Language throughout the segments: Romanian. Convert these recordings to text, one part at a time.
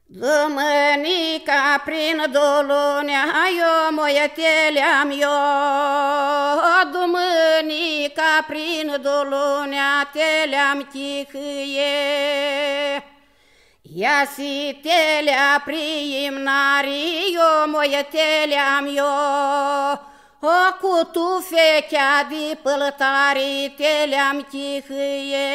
Dumănica prin Dolunea, eu moieteleam eu. Dumănica prin Dolunea, teleam chihâie. Ia si telea priimnari, eu moieteleam eu. O cu tufechea de pălătari, teleam chihâie.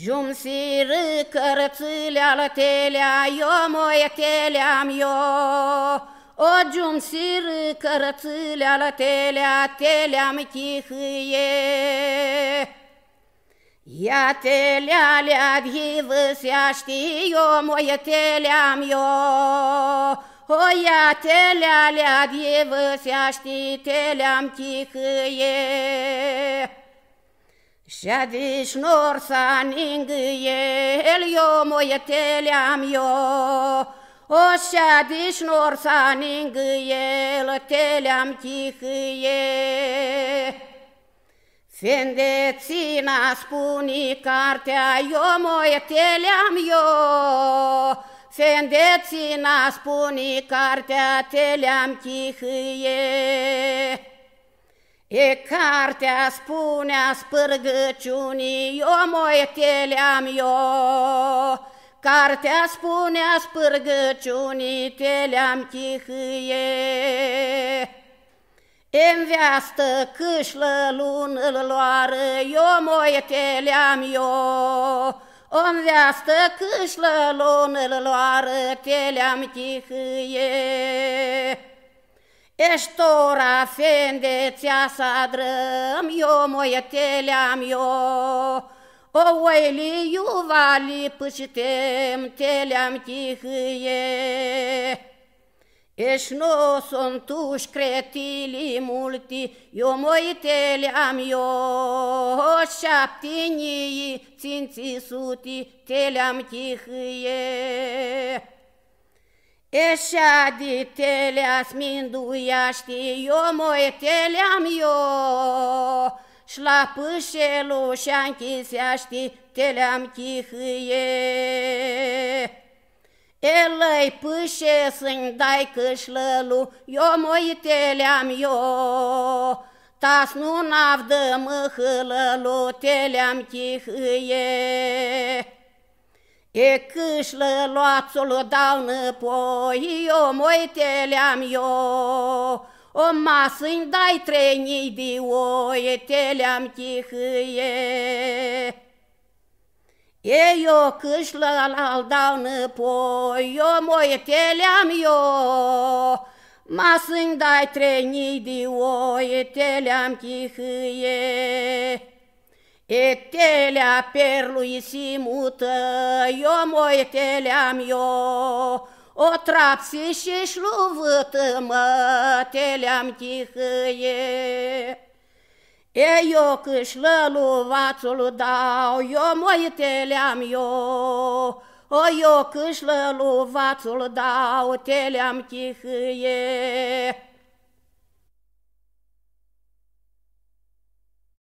Jumsiră cărățâleală telea, eu moieteleam eu. O jumsiră cărățâleală telea, teleam chihâie. Ia telea lea d'hivăseaști, eu moieteleam eu. O ia telea lea d'hivăseaști, teleam chihâie. Și-adiș nor s-a ningâiel, eu moieteleam eu. O și-adiș nor s-a ningâiel, teleam chihâie. Fendețina spune cartea, eu moieteleam eu. Fendețina spune cartea, teleam chihâie. E cartea spunea spârgăciunii, eu moieteleam eu. Cartea spunea spârgăciunii, teleam chihâie. Înveastă câșlă lună loară, eu moieteleam eu. Înveastă câșlă lună loară, teleam chihâie. Eștora fendețea să drăm, eu moieteleam eu. O oili iuvali pășitem, teleam chihâie. Ești nu sunt uși cretili multi, eu moieteleam eu. Șaptinii ținții suti, teleam chihâie. Eșea de telea sminduiaști, eu moieteleam eu. Și la pâșelul și-a închiseaști, teleam chihâie. El-i pâșe să-mi dai câșlălu, eu moieteleam eu. Tas nu n-avdă măhălălu, teleam chihâie. E câșlă luațul dau înapoi, eu moieteleam eu. O masă-mi dai 3.000 de oi, teleam chihâie. E eu câșlă al dau înapoi, eu moieteleam eu. Masă-mi dai 3.000 de oi, teleam chihâie. E telea perlui si mută, eu moieteleam eu. O trapsi și-și luvâtă, mă, teleam chihâie. E eu câșlă luvațul dau, eu moieteleam eu. O eu câșlă luvațul dau, teleam chihâie.